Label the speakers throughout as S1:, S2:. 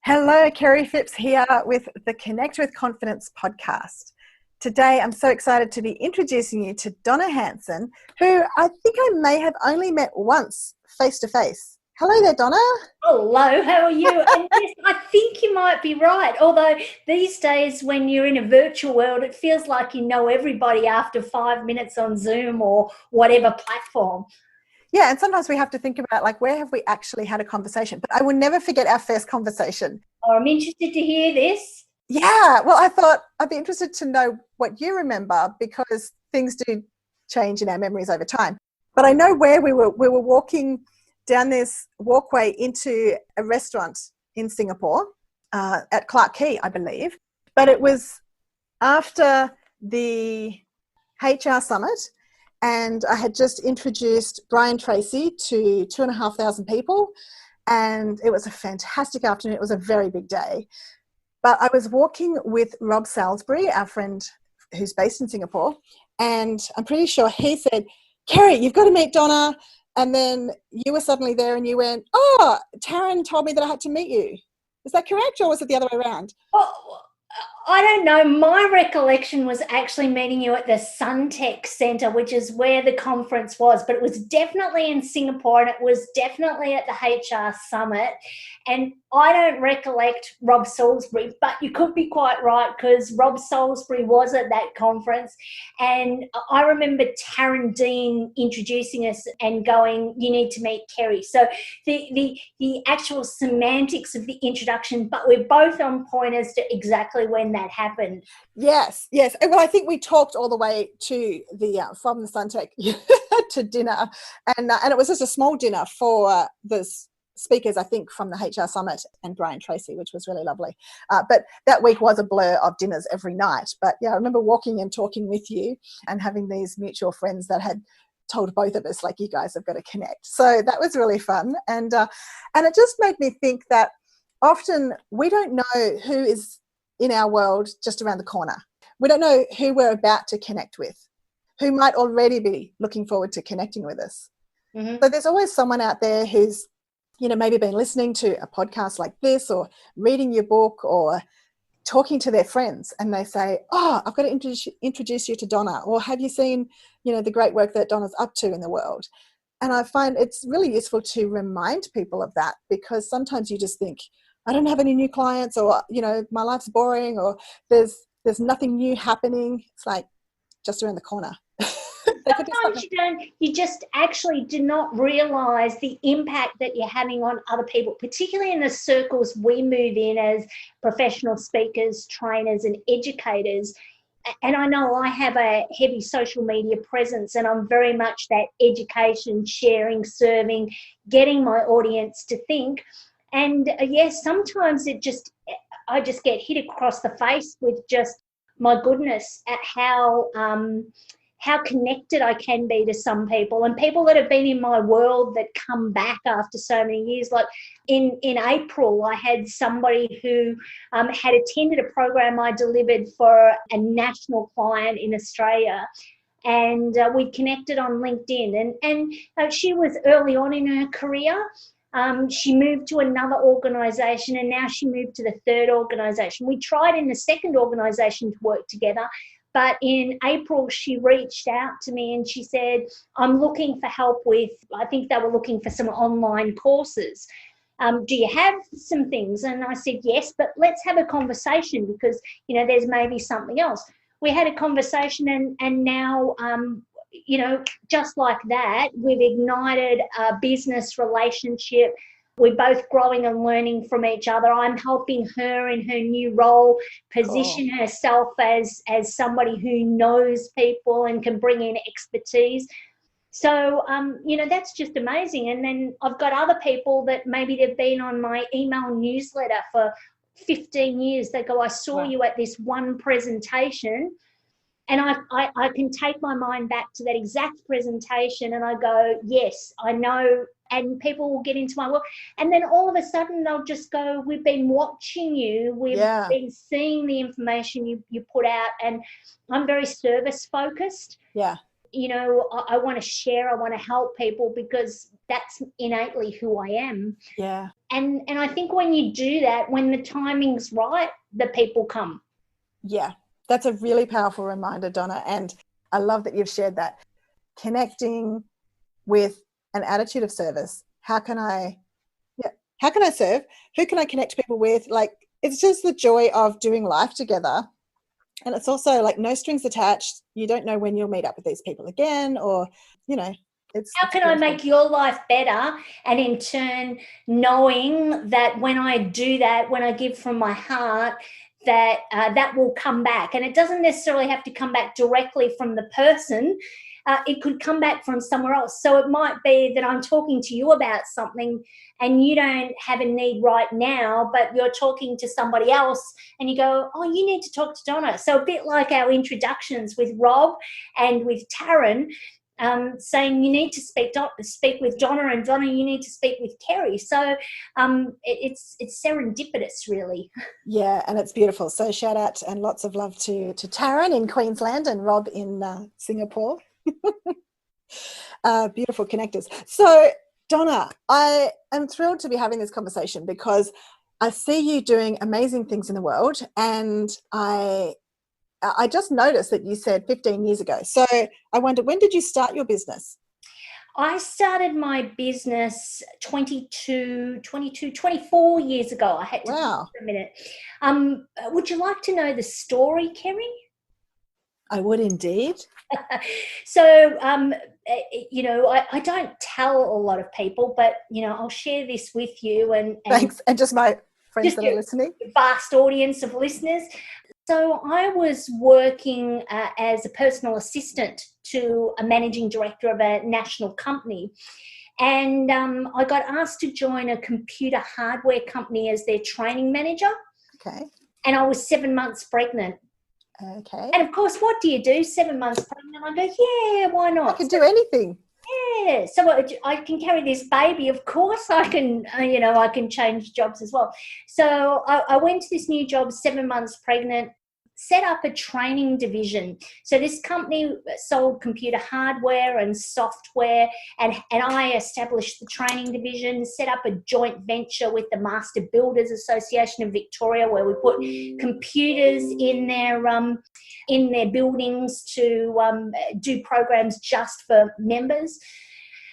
S1: Hello, Kerry Phipps here with the Connect with Confidence podcast. Today, I'm so excited to be introducing you to Donna Hanson, who I think I may have only met once face to face. Hello there, Donna.
S2: Hello, how are you? And yes, I think you might be right. Although these days, when you're in a virtual world, it feels like you know everybody after 5 minutes on Zoom or whatever platform.
S1: Yeah, and sometimes we have to think about where have we actually had a conversation? But I will never forget our first conversation.
S2: Oh, I'm interested to hear this.
S1: Yeah, well, I thought I'd be interested to know what you remember because things do change in our memories over time. But I know where we were. We were walking down this walkway into a restaurant in Singapore at Clark Quay, I believe. But it was after the HR summit, and I had just introduced Brian Tracy to 2,500 people, and it was a fantastic afternoon. It was a very big day. But I was walking with Rob Salisbury, our friend who's based in Singapore, and I'm pretty sure he said, "Kerry, you've got to meet Donna." And then you were suddenly there and you went, "Oh, Taryn told me that I had to meet you." Is that correct, or was it the other way around?
S2: Oh, I don't know. My recollection was actually meeting you at the Suntech Centre, which is where the conference was, but it was definitely in Singapore and it was definitely at the HR Summit. And I don't recollect Rob Salisbury, but you could be quite right because Rob Salisbury was at that conference. And I remember Taryn Dean introducing us and going, "You need to meet Kerry." So the actual semantics of the introduction, but we're both on point as to exactly when that happened.
S1: Yes. Well, I think we talked all the way to the from the Suntec to dinner, and it was just a small dinner for the speakers, I think, from the HR Summit and Brian Tracy, which was really lovely. But that week was a blur of dinners every night. But yeah, I remember walking and talking with you and having these mutual friends that had told both of us, you guys have got to connect. So that was really fun, and it just made me think that often we don't know who is in our world just around the corner. We don't know who we're about to connect with, who might already be looking forward to connecting with us.
S2: Mm-hmm.
S1: So there's always someone out there who's, maybe been listening to a podcast like this or reading your book or talking to their friends, and they say, "Oh, I've got to introduce you to Donna," or "Have you seen, the great work that Donna's up to in the world?" And I find it's really useful to remind people of that, because sometimes you just think, "I don't have any new clients," or, "My life's boring," or there's nothing new happening. It's just around the corner. They could do
S2: Sometimes
S1: something.
S2: you just actually do not realize the impact that you're having on other people, particularly in the circles we move in as professional speakers, trainers, and educators. And I know I have a heavy social media presence, and I'm very much that education, sharing, serving, getting my audience to think. And yes, sometimes I just get hit across the face with just my goodness at how connected I can be to some people, and people that have been in my world that come back after so many years. Like in April, I had somebody who had attended a program I delivered for a national client in Australia, and we connected on LinkedIn. And she was early on in her career. She moved to another organisation, and now she moved to the third organisation. We tried in the second organisation to work together, but in April, she reached out to me and she said, "I'm looking for help with," I think they were looking for some online courses. "Do you have some things?" And I said, "Yes, but let's have a conversation because, there's maybe something else." We had a conversation, and now, just like that, we've ignited a business relationship. We're both growing and learning from each other. I'm helping her in her new role position
S1: Cool.
S2: herself as somebody who knows people and can bring in expertise. So, that's just amazing. And then I've got other people that maybe they've been on my email newsletter for 15 years. They go, "I saw
S1: Wow.
S2: you at this one presentation." And I can take my mind back to that exact presentation and I go, "Yes, I know." And people will get into my world. And then all of a sudden they'll just go, "We've been watching you. We've
S1: Yeah.
S2: been seeing the information you put out." And I'm very service focused.
S1: Yeah.
S2: I want to share, I want to help people because that's innately who I am.
S1: Yeah.
S2: And I think when you do that, when the timing's right, the people come.
S1: Yeah. That's a really powerful reminder, Donna. And I love that you've shared that. Connecting with an attitude of service. How can I serve? Who can I connect people with? Like, it's just the joy of doing life together. And it's also like no strings attached. You don't know when you'll meet up with these people again, or,
S2: how can I make your life better? And in turn, knowing that when I do that, when I give from my heart, that that will come back. And it doesn't necessarily have to come back directly from the person. It could come back from somewhere else. So it might be that I'm talking to you about something and you don't have a need right now, but you're talking to somebody else and you go, oh, you need to talk to Donna. So a bit like our introductions with Rob and with Taryn, saying you need to speak with Donna, and Donna, you need to speak with Kerry. So it's serendipitous, really.
S1: Yeah, and it's beautiful. So shout out and lots of love to Taryn in Queensland and Rob in Singapore. Beautiful connectors. So Donna, I am thrilled to be having this conversation because I see you doing amazing things in the world, and I just noticed that you said 15 years ago. So I wonder, when did you start your business?
S2: I started my business 24 years ago. I had to think for a minute. Would you like to know the story, Kerry?
S1: I would indeed.
S2: So, I don't tell a lot of people, but, I'll share this with you. And
S1: thanks. And just my friends that are listening.
S2: Vast audience of listeners. So I was working as a personal assistant to a managing director of a national company. And I got asked to join a computer hardware company as their training manager.
S1: Okay.
S2: And I was 7 months pregnant.
S1: Okay.
S2: And of course, what do you do? 7 months pregnant. I go, yeah, why not?
S1: I can do anything.
S2: Yeah. So I can carry this baby. Of course, I can, I can change jobs as well. So I went to this new job, 7 months pregnant, set up a training division. So this company sold computer hardware and software, and I established the training division, set up a joint venture with the Master Builders Association of Victoria, where we put computers in their buildings to do programs just for members.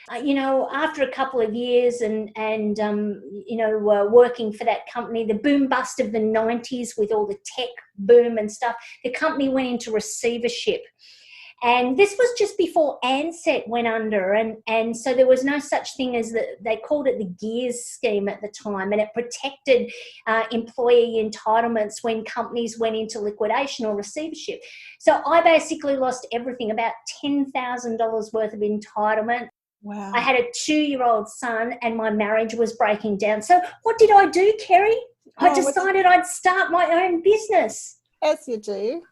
S2: After a couple of years and working for that company, the boom bust of the 90s with all the tech boom and stuff, the company went into receivership. And this was just before Ansett went under. And so there was no such thing as they called it the Gears scheme at the time. And it protected employee entitlements when companies went into liquidation or receivership. So I basically lost everything, about $10,000 worth of entitlement.
S1: Wow.
S2: I had a 2-year-old son and my marriage was breaking down. So what did I do, Kerry? I decided I'd start my own business.
S1: Yes, you do.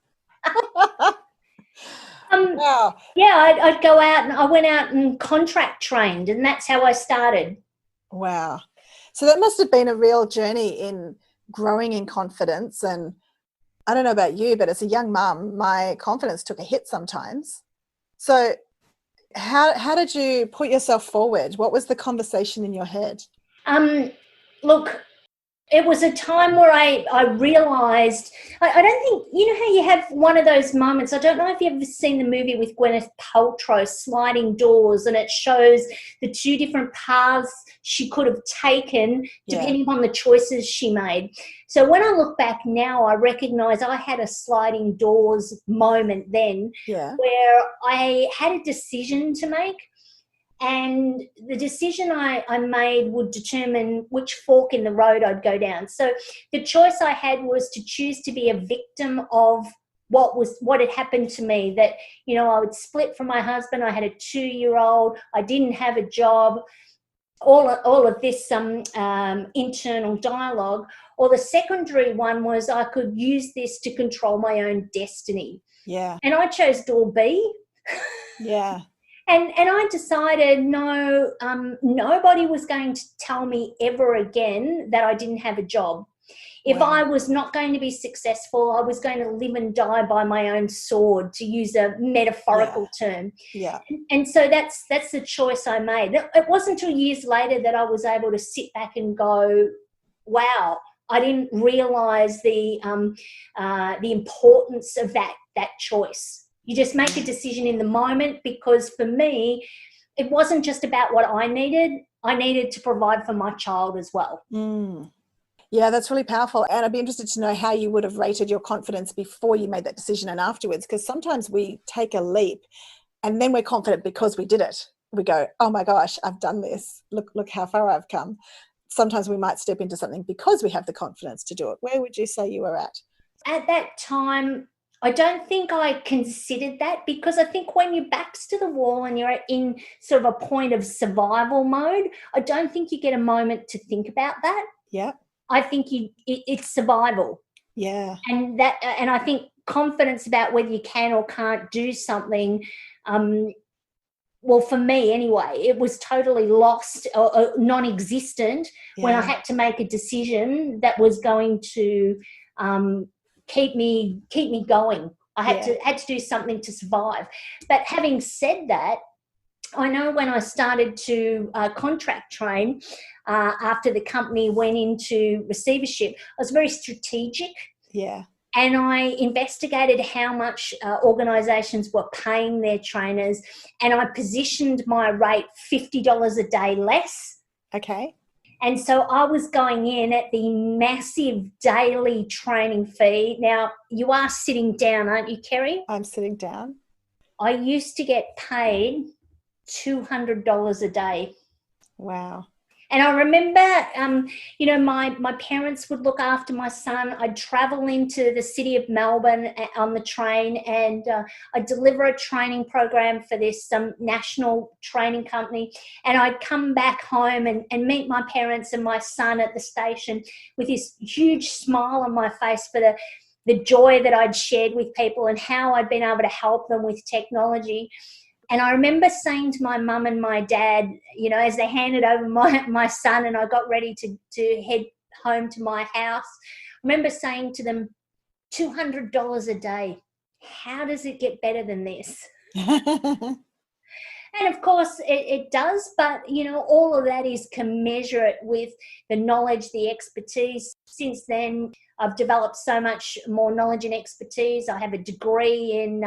S2: Wow. Yeah, I'd go out and I went out and contract trained, and that's how I started.
S1: Wow. So that must have been a real journey in growing in confidence. And I don't know about you, but as a young mum, my confidence took a hit sometimes. So how did you put yourself forward? What was the conversation in your head?
S2: Look, it was a time where I realised, I don't think, how you have one of those moments, I don't know if you've ever seen the movie with Gwyneth Paltrow, Sliding Doors, and it shows the two different paths she could have taken depending on the choices she made. So when I look back now, I recognise I had a sliding doors moment then where I had a decision to make. And the decision I made would determine which fork in the road I'd go down. So the choice I had was to choose to be a victim of what had happened to me, that, I would split from my husband. I had a 2-year-old. I didn't have a job. All of this internal dialogue. Or the secondary one was I could use this to control my own destiny.
S1: Yeah.
S2: And I chose door B.
S1: Yeah.
S2: And I decided, no, nobody was going to tell me ever again that I didn't have a job. If
S1: Wow.
S2: I was not going to be successful, I was going to live and die by my own sword, to use a metaphorical term.
S1: Yeah.
S2: And so that's the choice I made. It wasn't until years later that I was able to sit back and go, wow, I didn't realise the importance of that choice. You just make a decision in the moment, because for me, it wasn't just about what I needed to provide for my child as well.
S1: Yeah, that's really powerful. And I'd be interested to know how you would have rated your confidence before you made that decision and afterwards, because sometimes we take a leap and then we're confident because we did it. We go, oh my gosh, I've done this. Look how far I've come. Sometimes we might step into something because we have the confidence to do it. Where would you say you were at?
S2: At that time, I don't think I considered that, because I think when your back's to the wall and you're in sort of a point of survival mode, I don't think you get a moment to think about that.
S1: Yeah.
S2: I think it's survival.
S1: Yeah.
S2: And I think confidence about whether you can or can't do something, well, for me anyway, it was totally lost or non-existent when I had to make a decision that was going to keep me going. I had to do something to survive. But having said that, I know when I started to contract train after the company went into receivership, I was very strategic.
S1: Yeah.
S2: And I investigated how much organisations were paying their trainers, and I positioned my rate $50 a day less.
S1: Okay.
S2: And so I was going in at the massive daily training fee. Now, you are sitting down, aren't you, Kerry?
S1: I'm sitting down.
S2: I used to get paid $200 a day.
S1: Wow.
S2: And I remember, my parents would look after my son. I'd travel into the city of Melbourne on the train, and I'd deliver a training program for this national training company. And I'd come back home and meet my parents and my son at the station with this huge smile on my face for the joy that I'd shared with people and how I'd been able to help them with technology. And I remember saying to my mum and my dad, as they handed over my son and I got ready to head home to my house, I remember saying to them, $200 a day, how does it get better than this? And of course it does, but all of that is commensurate with the knowledge, the expertise. Since then, I've developed so much more knowledge and expertise. I have a degree in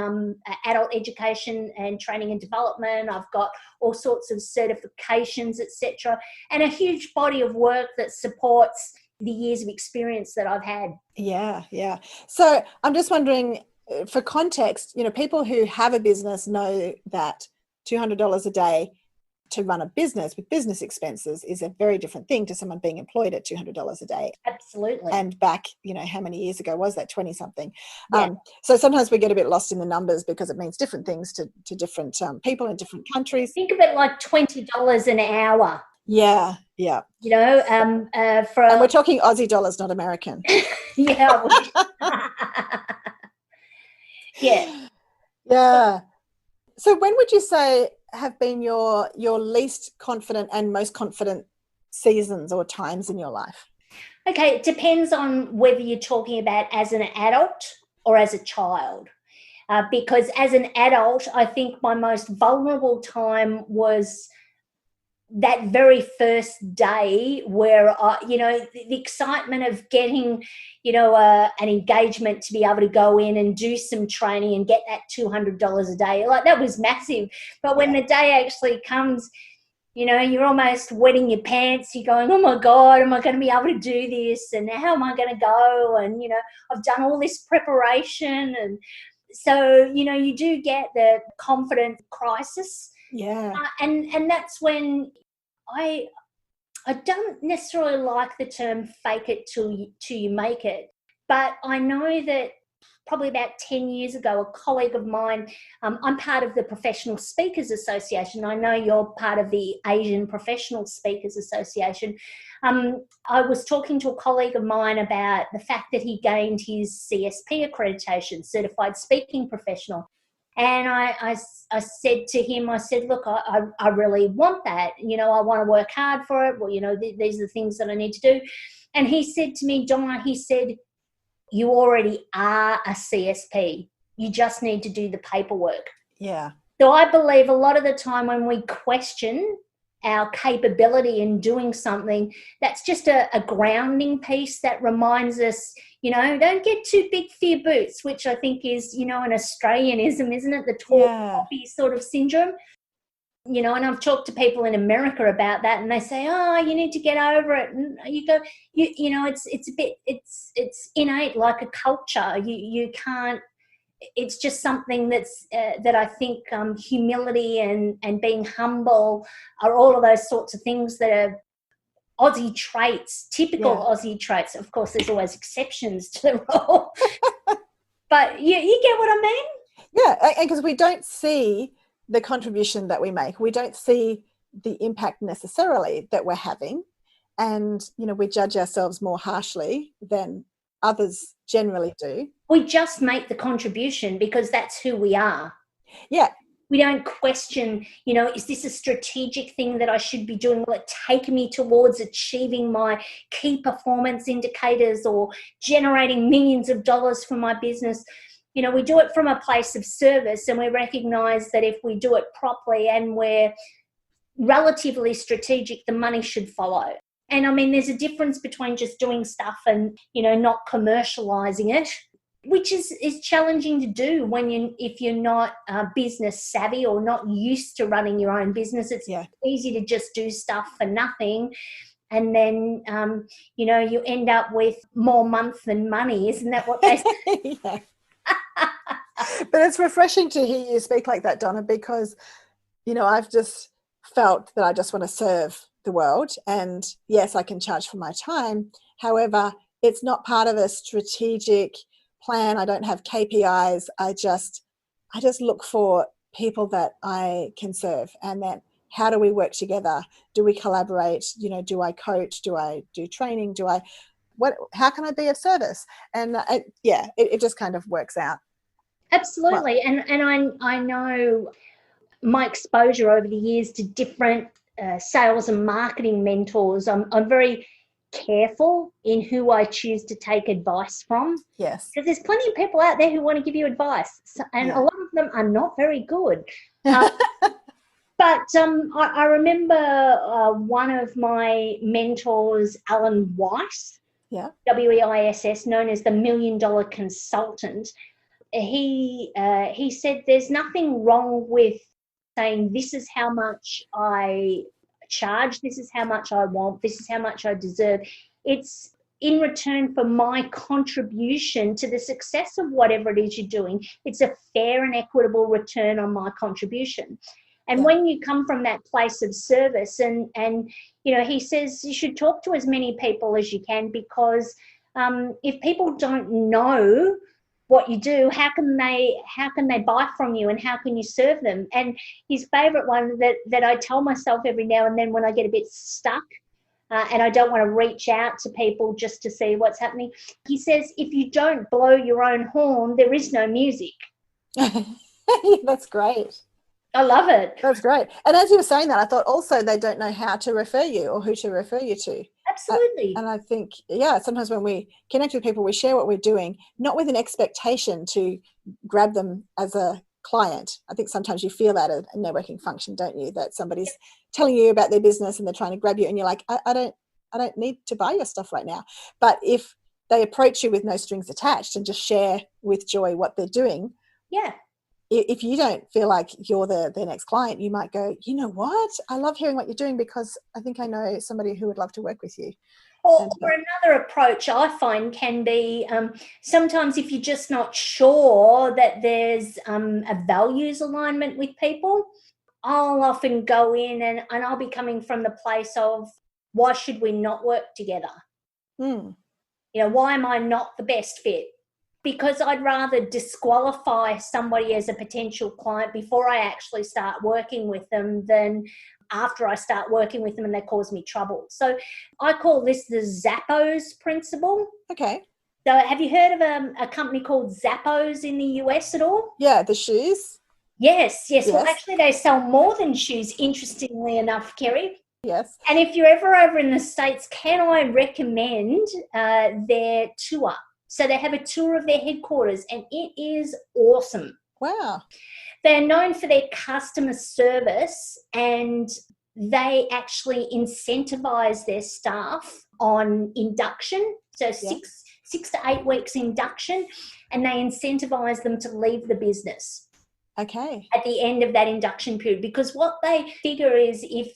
S2: adult education and training and development. I've got all sorts of certifications, etc., and a huge body of work that supports the years of experience that I've had.
S1: Yeah. So I'm just wondering, for context, people who have a business know that $200 a day to run a business with business expenses is a very different thing to someone being employed at $200 a day.
S2: Absolutely.
S1: And back, how many years ago was that? 20 something.
S2: Yeah.
S1: So sometimes we get a bit lost in the numbers because it means different things to different people in different countries.
S2: Think of it like $20 an hour.
S1: Yeah.
S2: And
S1: we're talking Aussie dollars, not American.
S2: Yeah.
S1: Yeah. So when would you say have been your least confident and most confident seasons or times in your life?
S2: Okay, it depends on whether you're talking about as an adult or as a child. Because as an adult, I think my most vulnerable time was that very first day where, the excitement of getting, an engagement to be able to go in and do some training and get that $200 a day, like that was massive. But when the day actually comes, you're almost wetting your pants. You're going, oh my God, am I going to be able to do this? And how am I going to go? And, I've done all this preparation. And so, you do get the confidence crisis.
S1: Yeah.
S2: And that's when I don't necessarily like the term fake it till you make it, but I know that probably about 10 years ago, a colleague of mine, I'm part of the Professional Speakers Association. I know you're part of the Asian Professional Speakers Association. I was talking to a colleague of mine about the fact that he gained his CSP accreditation, Certified Speaking Professional. And I said to him, look, I really want that. I want to work hard for it. Well, these are the things that I need to do. And he said to me, Donna, he said, you already are a CSP. You just need to do the paperwork.
S1: Yeah.
S2: So I believe a lot of the time when we question our capability in doing something, that's just a grounding piece that reminds us, don't get too big for your boots, which I think is, an Australianism, isn't it? The tall poppy sort of syndrome. And I've talked to people in America about that, and they say, oh, you need to get over it. And you go, it's innate, like a culture. You can't, it's just something that I think humility and being humble are all of those sorts of things that are Aussie traits, typical Aussie traits. Of course, there's always exceptions to the rule. But you get what I mean?
S1: Yeah, and because we don't see the contribution that we make. We don't see the impact necessarily that we're having. And, we judge ourselves more harshly than others generally do.
S2: We just make the contribution because that's who we are.
S1: Yeah.
S2: We don't question, is this a strategic thing that I should be doing? Will it take me towards achieving my key performance indicators or generating millions of dollars for my business? We do it from a place of service, and we recognize that if we do it properly and we're relatively strategic, the money should follow. And I mean, there's a difference between just doing stuff and, not commercializing it, which is challenging to do if you're not business savvy or not used to running your own business. It's easy to just do stuff for nothing. And then, you end up with more month than money. Isn't that what they say?
S1: Yeah. But it's refreshing to hear you speak like that, Donna, because, I've just felt that I just want to serve the world. And yes, I can charge for my time. However, it's not part of a strategic plan. I don't have KPIs. I just look for people that I can serve, and then how do we work together? Do we collaborate? Do I coach? Do I do training? How can I be of service? And it just kind of works out.
S2: Absolutely. Well, and I know my exposure over the years to different sales and marketing mentors. I'm very careful in who I choose to take advice from.
S1: Yes.
S2: Because there's plenty of people out there who want to give you advice, and a lot of them are not very good. But I remember one of my mentors, Alan Weiss, WEISS, known as the $1 Million Consultant. He said there's nothing wrong with saying this is how much I charge, this is how much I want, this is how much I deserve. It's in return for my contribution to the success of whatever it is you're doing. It's a fair and equitable return on my contribution. And when you come from that place of service, and he says you should talk to as many people as you can, because if people don't know what you do, how can they buy from you, and how can you serve them? And his favorite one that I tell myself every now and then when I get a bit stuck and I don't want to reach out to people just to see what's happening, he says, if you don't blow your own horn, there is no music.
S1: That's great.
S2: I love it.
S1: That's great. And as you were saying that, I thought also they don't know how to refer you or who to refer you to.
S2: Absolutely.
S1: And I think, sometimes when we connect with people, we share what we're doing, not with an expectation to grab them as a client. I think sometimes you feel that at a networking function, don't you? That somebody's telling you about their business and they're trying to grab you, and you're like, I don't need to buy your stuff right now. But if they approach you with no strings attached and just share with joy what they're doing, if you don't feel like you're their next client, you might go, you know what? I love hearing what you're doing because I think I know somebody who would love to work with you.
S2: Or another approach I find can be sometimes if you're just not sure that there's a values alignment with people, I'll often go in and I'll be coming from the place of, why should we not work together? Why am I not the best fit? Because I'd rather disqualify somebody as a potential client before I actually start working with them than after I start working with them and they cause me trouble. So I call this the Zappos principle.
S1: Okay.
S2: So have you heard of a company called Zappos in the US at all?
S1: Yeah, the shoes.
S2: Yes. Well, actually they sell more than shoes, interestingly enough, Kerry.
S1: Yes.
S2: And if you're ever over in the States, can I recommend their tour? So they have a tour of their headquarters, and it is awesome.
S1: Wow.
S2: They're known for their customer service, and they actually incentivize their staff on induction. So six to 8 weeks induction, and they incentivize them to leave the business.
S1: Okay.
S2: At the end of that induction period, because what they figure is if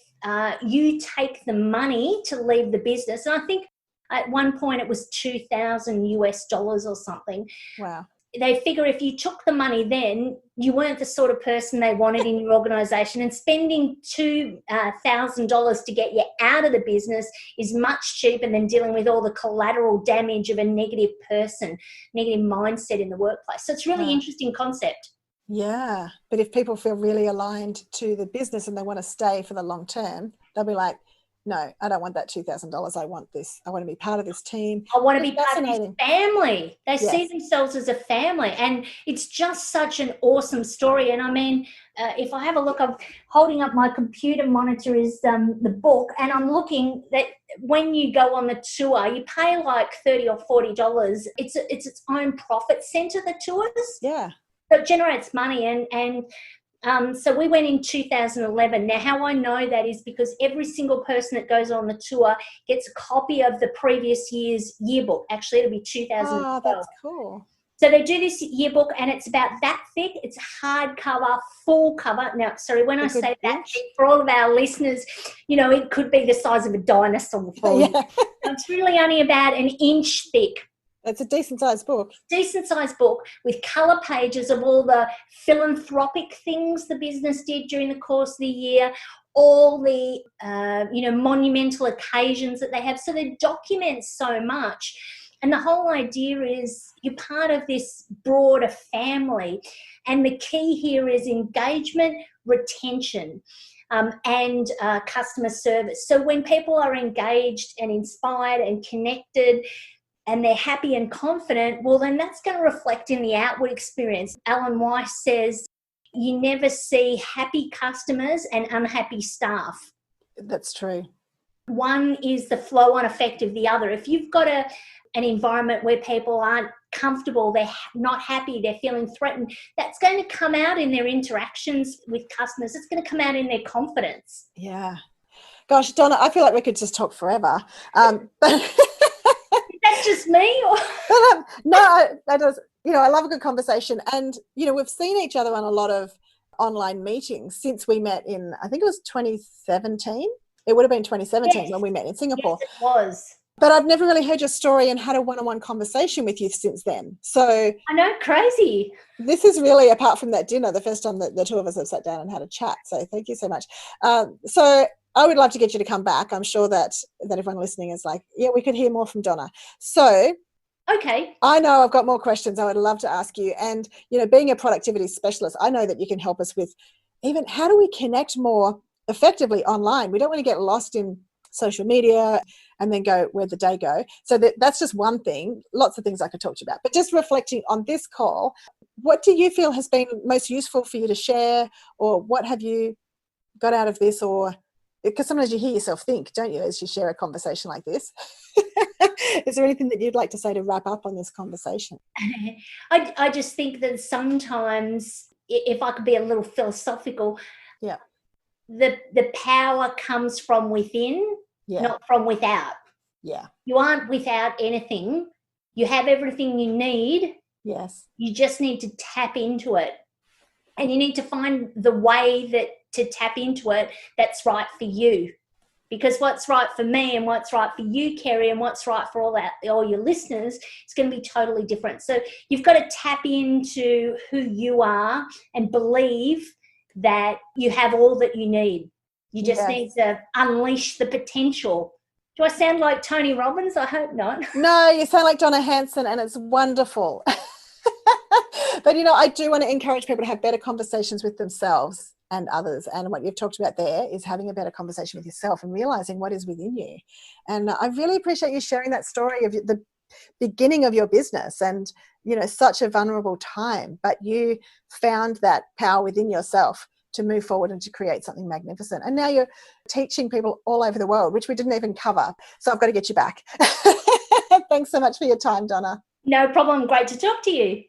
S2: you take the money to leave the business, and I think at one point it was $2,000 or something.
S1: Wow.
S2: They figure if you took the money then, you weren't the sort of person they wanted in your organisation, and spending $2,000 to get you out of the business is much cheaper than dealing with all the collateral damage of a negative person, negative mindset in the workplace. So it's a really interesting concept.
S1: Yeah. But if people feel really aligned to the business and they want to stay for the long term, they'll be like, no, I don't want that $2,000. I want this. I want to be part of this team.
S2: I want to be part of this family. They see
S1: Yes.
S2: themselves as a family. And it's just such an awesome story. And I mean, if I have a look, I'm holding up my computer monitor is the book, and I'm looking that when you go on the tour, you pay like $30 or $40. It's its own profit center, the tours.
S1: Yeah.
S2: So it generates money. And so we went in 2011. Now, how I know that is because every single person that goes on the tour gets a copy of the previous year's yearbook. Actually, it'll be 2012.
S1: Oh, that's cool.
S2: So they do this yearbook, and it's about that thick. It's hardcover, full cover. Now, sorry, when I say that thick, for all of our listeners, you know, it could be the size of a dinosaur. It's really only about an inch thick.
S1: It's a decent sized book.
S2: Decent sized book with colour pages of all the philanthropic things the business did during the course of the year, all the, monumental occasions that they have. So they document so much. And the whole idea is you're part of this broader family. And the key here is engagement, retention, and customer service. So when people are engaged and inspired and connected, and they're happy and confident, well, then that's going to reflect in the outward experience. Alan Weiss says, you never see happy customers and unhappy staff.
S1: That's true.
S2: One is the flow-on effect of the other. If you've got an environment where people aren't comfortable, they're not happy, they're feeling threatened, that's going to come out in their interactions with customers. It's going to come out in their confidence.
S1: Yeah. Gosh, Donna, I feel like we could just talk forever.
S2: That's just me?
S1: No, that does. You know, I love a good conversation. And, you know, we've seen each other on a lot of online meetings since we met in, I think it was 2017. It would have been 2017 when we met in Singapore.
S2: Yes, it was.
S1: But I've never really heard your story and had a one-on-one conversation with you since then. So
S2: I know, crazy.
S1: This is really, apart from that dinner, the first time that the two of us have sat down and had a chat. So thank you so much. So I would love to get you to come back. I'm sure that everyone listening is like, yeah, we could hear more from Donna. So
S2: okay,
S1: I know I've got more questions I would love to ask you. And, you know, being a productivity specialist, I know that you can help us with even how do we connect more effectively online? We don't want to get lost in social media and then go where'd the day go. So that's just one thing. Lots of things I could talk to you about. But just reflecting on this call, what do you feel has been most useful for you to share, or what have you got out of this? Or because sometimes you hear yourself think, don't you, as you share a conversation like this? Is there anything that you'd like to say to wrap up on this conversation?
S2: I just think that sometimes, if I could be a little philosophical,
S1: yeah,
S2: the power comes from within, not from without.
S1: Yeah.
S2: You aren't without anything. You have everything you need.
S1: Yes.
S2: You just need to tap into it. And you need to find the way to tap into it that's right for you. Because what's right for me and what's right for you, Kerry, and what's right for all your listeners is going to be totally different. So you've got to tap into who you are and believe that you have all that you need. You just need to unleash the potential. Do I sound like Tony Robbins? I hope not.
S1: No, you sound like Donna Hanson, and it's wonderful. But, you know, I do want to encourage people to have better conversations with themselves and others. And what you've talked about there is having a better conversation with yourself and realizing what is within you. And I really appreciate you sharing that story of the beginning of your business and, you know, such a vulnerable time, but you found that power within yourself to move forward and to create something magnificent. And now you're teaching people all over the world, which we didn't even cover. So I've got to get you back. Thanks so much for your time, Donna.
S2: No problem. Great to talk to you.